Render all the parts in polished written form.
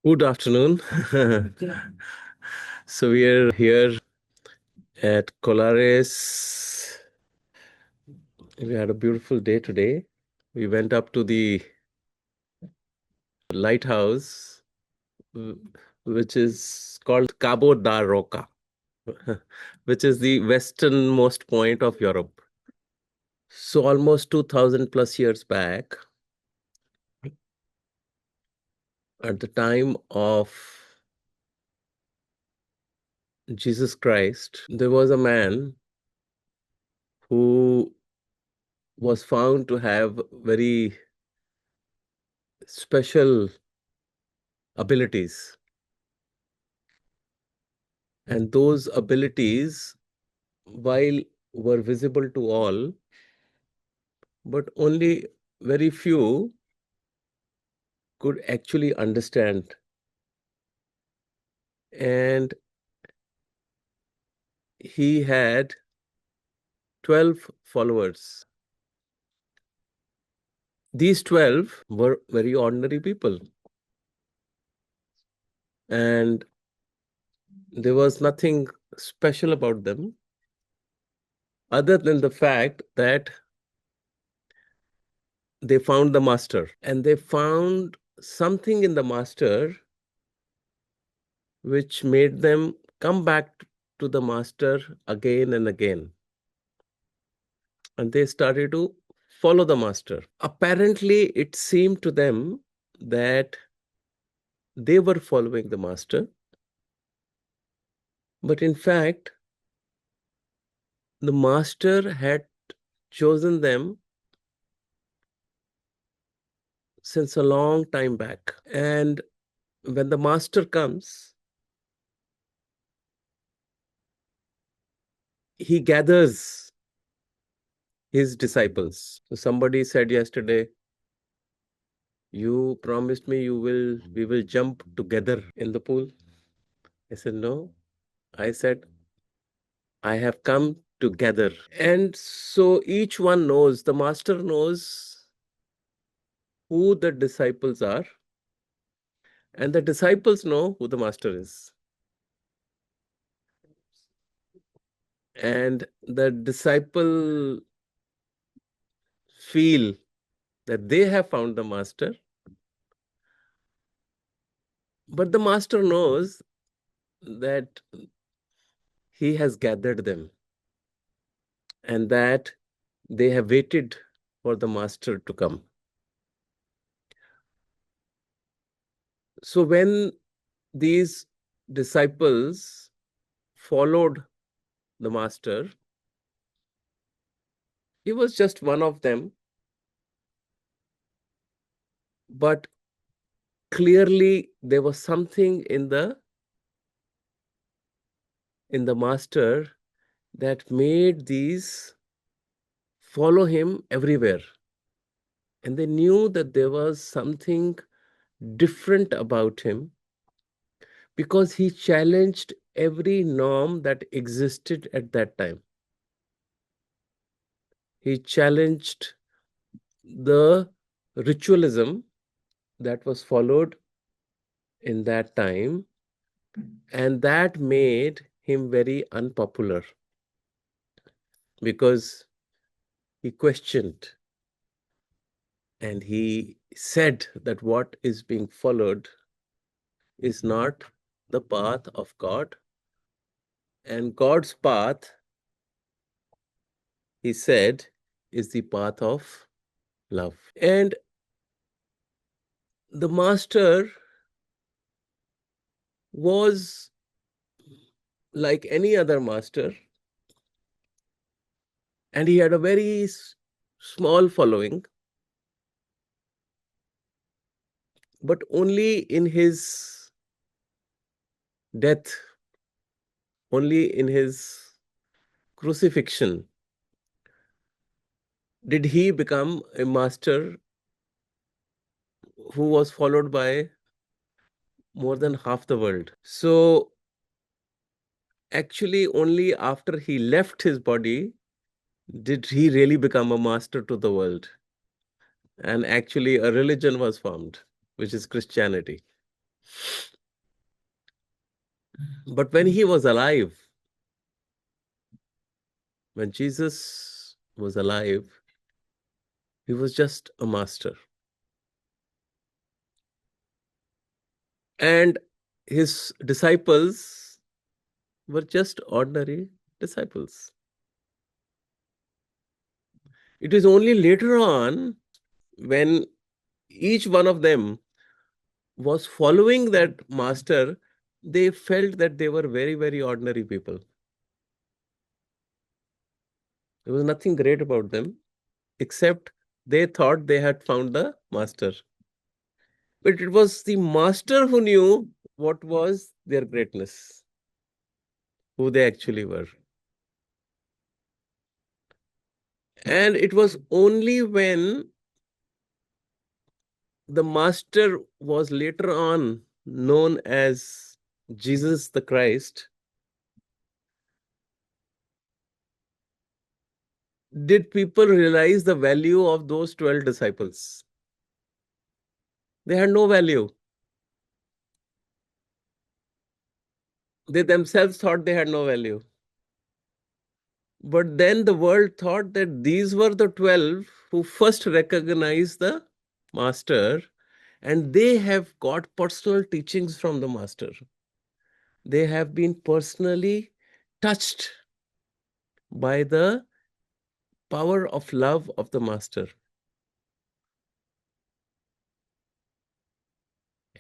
Good afternoon. So we are here at Colares. We had a beautiful day today. We went up to the lighthouse, w- which is called Cabo da Roca, which is the westernmost point of Europe. So almost 2000 plus years back, at the time of Jesus Christ, there was a man who was found to have very special abilities. And those abilities, while were visible to all, but only very few could actually understand. And he had 12 followers. These 12 were very ordinary people. And there was nothing special about them other than the fact that they found the master. And they found something in the master which made them come back to the master again and again. And they started to follow the master. Apparently, it seemed to them that they were following the master, but in fact, the master had chosen them since a long time back. And when the master comes, he gathers his disciples. So somebody said yesterday, you promised me we will jump together in the pool. I said, no. I said, I have come together. And so each one knows, the master knows who the disciples are, and the disciples know who the master is. And the disciple feel that they have found the master, but the master knows that he has gathered them and that they have waited for the master to come. So when these disciples followed the master, he was just one of them, but clearly there was something in the master that made these follow him everywhere. And they knew that there was something different about him because he challenged every norm that existed at that time. He challenged the ritualism that was followed in that time, and that made him very unpopular because he questioned and he said that what is being followed is not the path of God. And God's path, he said, is the path of love. And the master was like any other master, and he had a very small following, but only in his death, only in his crucifixion, did he become a master who was followed by more than half the world. So actually, only after he left his body did he really become a master to the world. And actually, a religion was formed, which is Christianity. But when he was alive, when Jesus was alive, he was just a master. And his disciples were just ordinary disciples. It is only later on when each one of them was following that master, they felt that they were very, very ordinary people. There was nothing great about them, except they thought they had found the master. But it was the master who knew what was their greatness, who they actually were. And it was only when the master was later on known as Jesus the Christ, did people realize the value of those 12 disciples. They had no value. They themselves thought they had no value. But then the world thought that these were the 12 who first recognized the master, and they have got personal teachings from the master. They have been personally touched by the power of love of the master.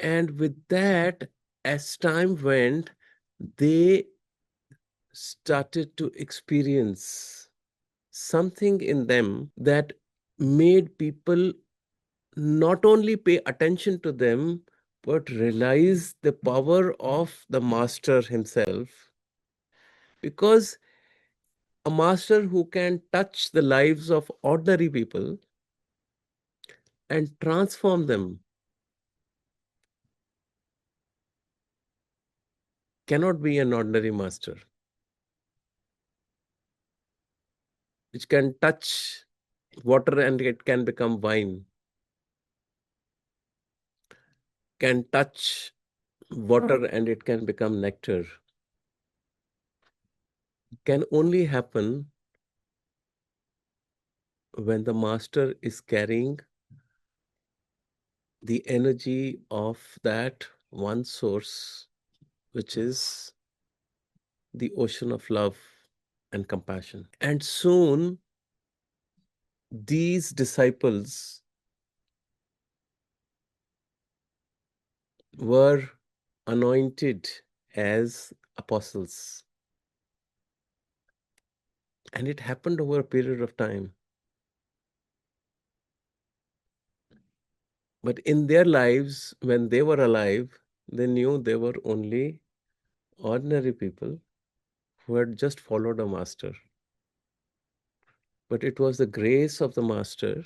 And with that, as time went, they started to experience something in them that made people not only pay attention to them, but realize the power of the master himself. Because a master who can touch the lives of ordinary people and transform them cannot be an ordinary master, which can touch water and it can become wine, can touch water and it can become nectar, can only happen when the master is carrying the energy of that one source, which is the ocean of love and compassion. And soon, these disciples were anointed as apostles. And it happened over a period of time. But in their lives, when they were alive, they knew they were only ordinary people who had just followed a master. But it was the grace of the master,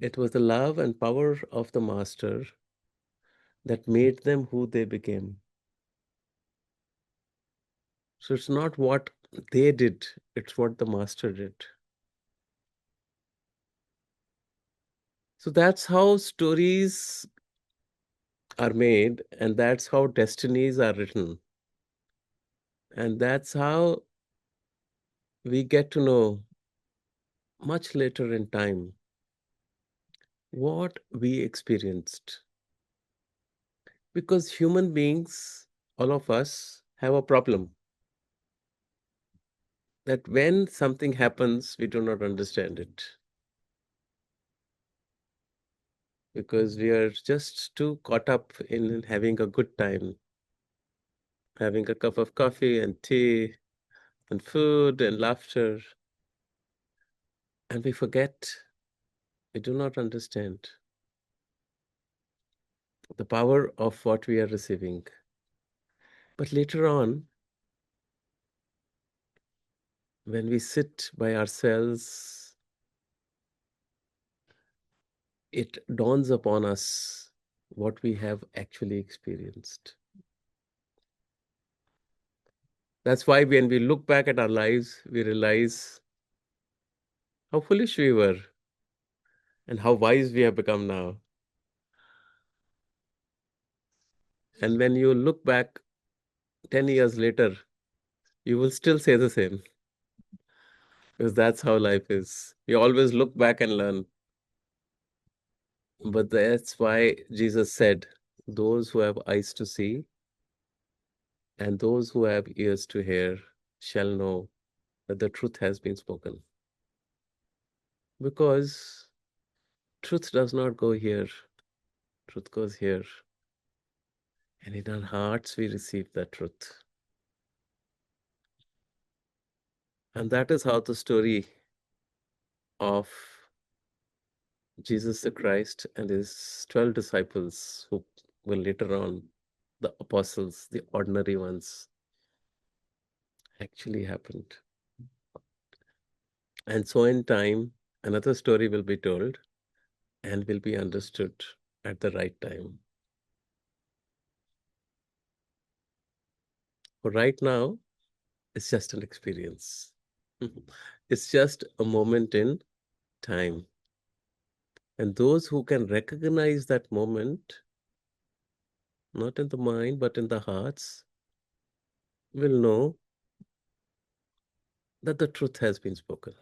it was the love and power of the master that made them who they became. So it's not what they did, it's what the master did. So that's how stories are made, and that's how destinies are written. And that's how we get to know much later in time what we experienced. Because human beings, all of us, have a problem that when something happens, we do not understand it. Because we are just too caught up in having a good time, having a cup of coffee and tea and food and laughter. And we forget, we do not understand the power of what we are receiving. But later on, when we sit by ourselves, it dawns upon us what we have actually experienced. That's why when we look back at our lives, we realize how foolish we were and how wise we have become now. And when you look back 10 years later, you will still say the same because that's how life is. You always look back and learn. But that's why Jesus said, those who have eyes to see and those who have ears to hear shall know that the truth has been spoken. Because truth does not go here, truth goes here. And in our hearts, we receive that truth. And that is how the story of Jesus the Christ and his 12 disciples, who will later on, the apostles, the ordinary ones, actually happened. And so, in time, another story will be told and will be understood at the right time. For right now, it's just an experience. It's just a moment in time. And those who can recognize that moment, not in the mind, but in the hearts, will know that the truth has been spoken.